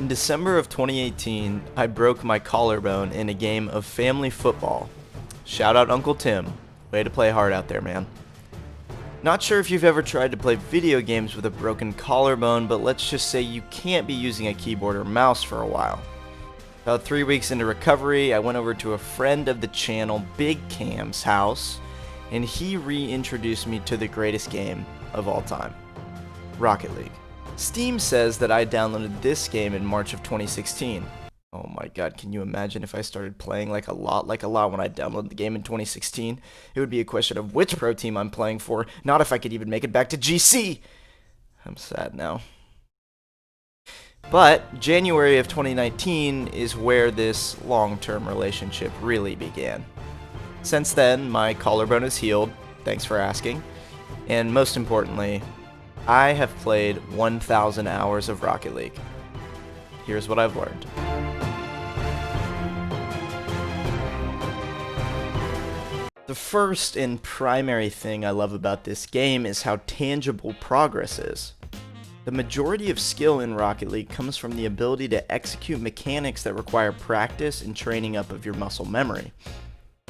In December of 2018, I broke my collarbone in a game of family football. Shout out Uncle Tim. Way to play hard out there, man. Not sure if you've ever tried to play video games with a broken collarbone, but let's just say you can't be using a keyboard or mouse for a while. About 3 weeks into recovery, I went over to a friend of the channel, Big Cam's house, and he reintroduced me to the greatest game of all time, Rocket League. Steam says that I downloaded this game in March of 2016. Oh my god, can you imagine if I started playing like a lot when I downloaded the game in 2016? It would be a question of which pro team I'm playing for, not if I could even make it back to GC. I'm sad now. But January of 2019 is where this long-term relationship really began. Since then, my collarbone is healed, thanks for asking, and most importantly, I have played 1,000 hours of Rocket League. Here's what I've learned. The first and primary thing I love about this game is how tangible progress is. The majority of skill in Rocket League comes from the ability to execute mechanics that require practice and training up of your muscle memory.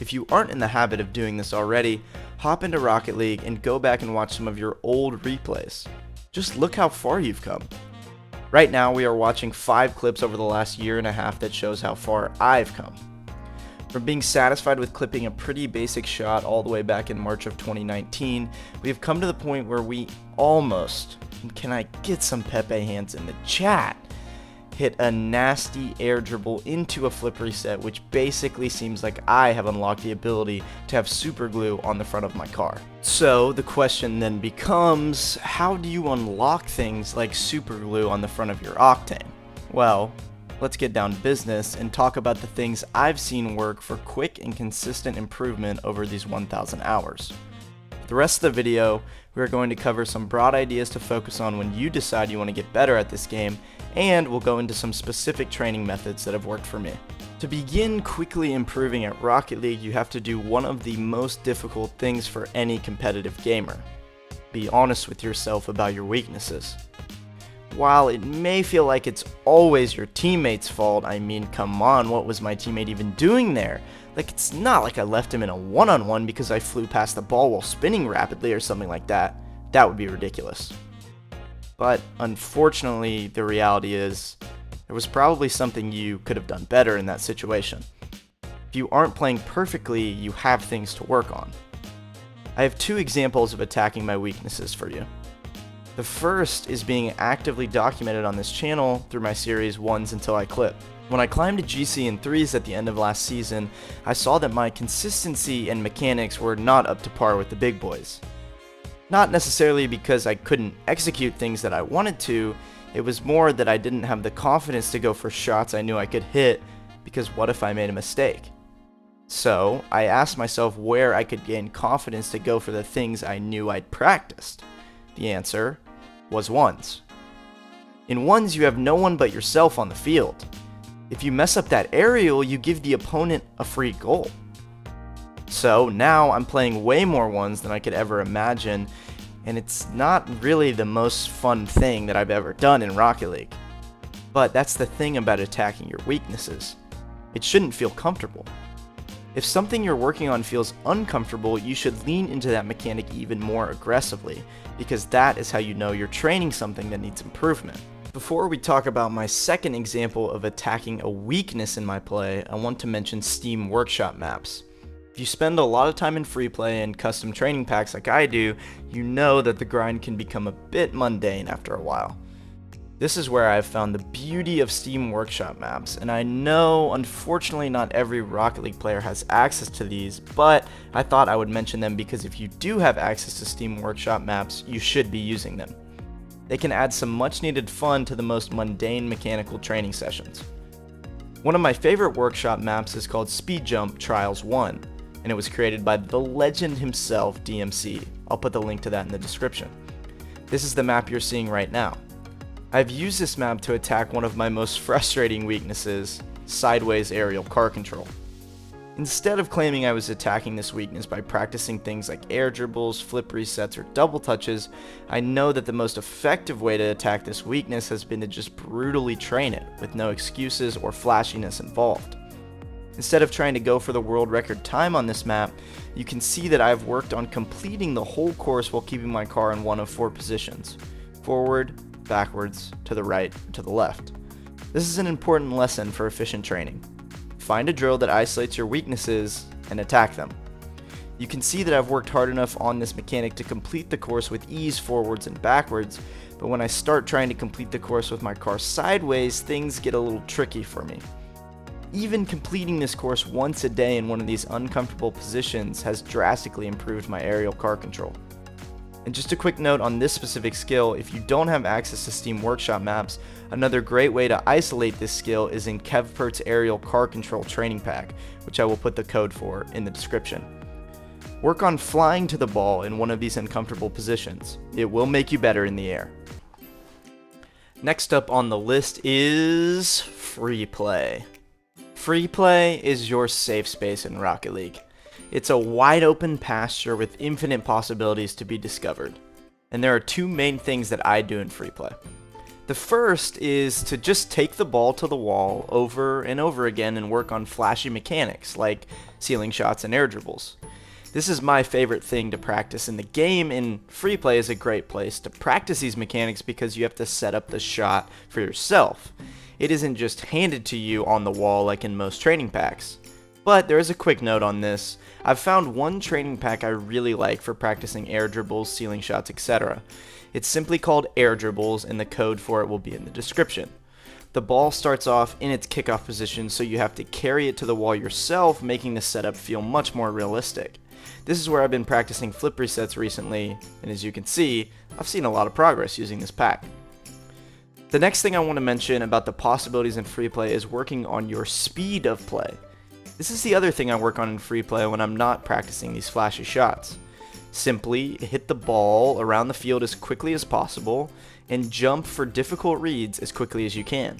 If you aren't in the habit of doing this already, hop into Rocket League and go back and watch some of your old replays. Just look how far you've come. Right now we are watching 5 clips over the last year and a half that shows how far I've come. From being satisfied with clipping a pretty basic shot all the way back in March of 2019, we have come to the point where we almost, and can I get some Pepe hands in the chat, hit a nasty air dribble into a flip reset, which basically seems like I have unlocked the ability to have super glue on the front of my car. So the question then becomes, how do you unlock things like super glue on the front of your Octane? Well, let's get down to business and talk about the things I've seen work for quick and consistent improvement over these 1,000 hours. For the rest of the video, we are going to cover some broad ideas to focus on when you decide you want to get better at this game, and we'll go into some specific training methods that have worked for me. To begin quickly improving at Rocket League, you have to do one of the most difficult things for any competitive gamer. Be honest with yourself about your weaknesses. While it may feel like it's always your teammate's fault, I mean, come on, what was my teammate even doing there? Like, it's not like I left him in a one-on-one because I flew past the ball while spinning rapidly or something like that. That would be ridiculous. But unfortunately, the reality is, there was probably something you could have done better in that situation. If you aren't playing perfectly, you have things to work on. I have 2 examples of attacking my weaknesses for you. The first is being actively documented on this channel through my series Ones Until I Clip. When I climbed to GC and 3s at the end of last season, I saw that my consistency and mechanics were not up to par with the big boys. Not necessarily because I couldn't execute things that I wanted to, it was more that I didn't have the confidence to go for shots I knew I could hit, because what if I made a mistake? So I asked myself where I could gain confidence to go for the things I knew I'd practiced. The answer was ones. In ones, you have no one but yourself on the field. If you mess up that aerial, you give the opponent a free goal. So now I'm playing way more ones than I could ever imagine, and it's not really the most fun thing that I've ever done in Rocket League. But that's the thing about attacking your weaknesses. It shouldn't feel comfortable. If something you're working on feels uncomfortable, you should lean into that mechanic even more aggressively, because that is how you know you're training something that needs improvement. Before we talk about my second example of attacking a weakness in my play, I want to mention Steam Workshop maps. If you spend a lot of time in free play and custom training packs like I do, you know that the grind can become a bit mundane after a while. This is where I've found the beauty of Steam Workshop maps, and I know unfortunately not every Rocket League player has access to these, but I thought I would mention them because if you do have access to Steam Workshop maps, you should be using them. They can add some much needed fun to the most mundane mechanical training sessions. One of my favorite workshop maps is called Speed Jump Trials 1, and it was created by the legend himself, DMC. I'll put the link to that in the description. This is the map you're seeing right now. I've used this map to attack one of my most frustrating weaknesses, sideways aerial car control. Instead of claiming I was attacking this weakness by practicing things like air dribbles, flip resets, or double touches, I know that the most effective way to attack this weakness has been to just brutally train it, with no excuses or flashiness involved. Instead of trying to go for the world record time on this map, you can see that I've worked on completing the whole course while keeping my car in one of 4 positions: forward, backwards, to the right, and to the left. This is an important lesson for efficient training. Find a drill that isolates your weaknesses and attack them. You can see that I've worked hard enough on this mechanic to complete the course with ease forwards and backwards, but when I start trying to complete the course with my car sideways, things get a little tricky for me. Even completing this course once a day in one of these uncomfortable positions has drastically improved my aerial car control. And just a quick note on this specific skill: if you don't have access to Steam Workshop maps, another great way to isolate this skill is in Kevpert's aerial car control training pack, which I will put the code for in the description. Work on flying to the ball in one of these uncomfortable positions. It will make you better in the air. Next up on the list is free play. Free play is your safe space in Rocket League. It's a wide open pasture with infinite possibilities to be discovered. And there are 2 main things that I do in free play. The first is to just take the ball to the wall over and over again and work on flashy mechanics like ceiling shots and air dribbles. This is my favorite thing to practice in the game, and free play is a great place to practice these mechanics because you have to set up the shot for yourself. It isn't just handed to you on the wall like in most training packs. But there is a quick note on this. I've found one training pack I really like for practicing air dribbles, ceiling shots, etc. It's simply called Air Dribbles, and the code for it will be in the description. The ball starts off in its kickoff position, so you have to carry it to the wall yourself, making the setup feel much more realistic. This is where I've been practicing flip resets recently, and as you can see, I've seen a lot of progress using this pack. The next thing I want to mention about the possibilities in free play is working on your speed of play. This is the other thing I work on in free play when I'm not practicing these flashy shots. Simply hit the ball around the field as quickly as possible and jump for difficult reads as quickly as you can.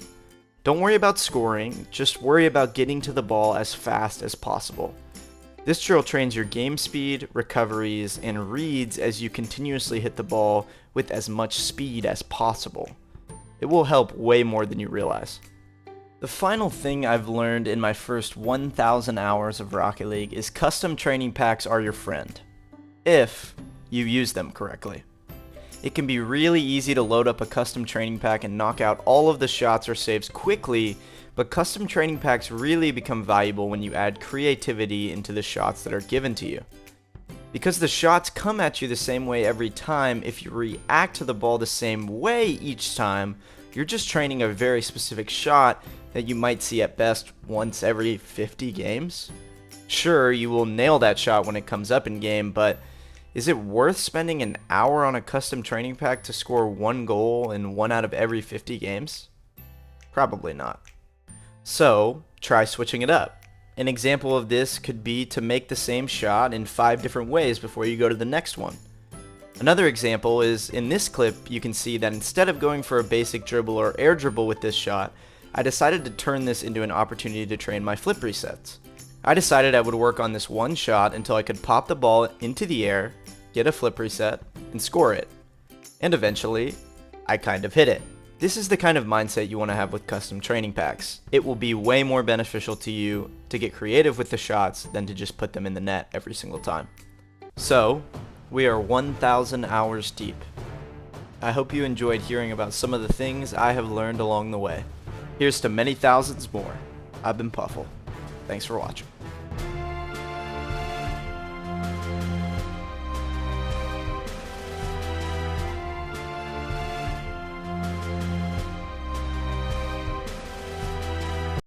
Don't worry about scoring, just worry about getting to the ball as fast as possible. This drill trains your game speed, recoveries, and reads as you continuously hit the ball with as much speed as possible. It will help way more than you realize. The final thing I've learned in my first 1,000 hours of Rocket League is custom training packs are your friend, if you use them correctly. It can be really easy to load up a custom training pack and knock out all of the shots or saves quickly, but custom training packs really become valuable when you add creativity into the shots that are given to you. Because the shots come at you the same way every time, if you react to the ball the same way each time, you're just training a very specific shot that you might see at best once every 50 games. Sure, you will nail that shot when it comes up in game, but is it worth spending an hour on a custom training pack to score 1 goal in 1 out of every 50 games? Probably not. So, try switching it up. An example of this could be to make the same shot in 5 different ways before you go to the next one. Another example is, in this clip, you can see that instead of going for a basic dribble or air dribble with this shot, I decided to turn this into an opportunity to train my flip resets. I decided I would work on this one shot until I could pop the ball into the air, get a flip reset, and score it. And eventually, I kind of hit it. This is the kind of mindset you want to have with custom training packs. It will be way more beneficial to you to get creative with the shots than to just put them in the net every single time. So, we are 1,000 hours deep. I hope you enjoyed hearing about some of the things I have learned along the way. Here's to many thousands more. I've been Pufl. Thanks for watching.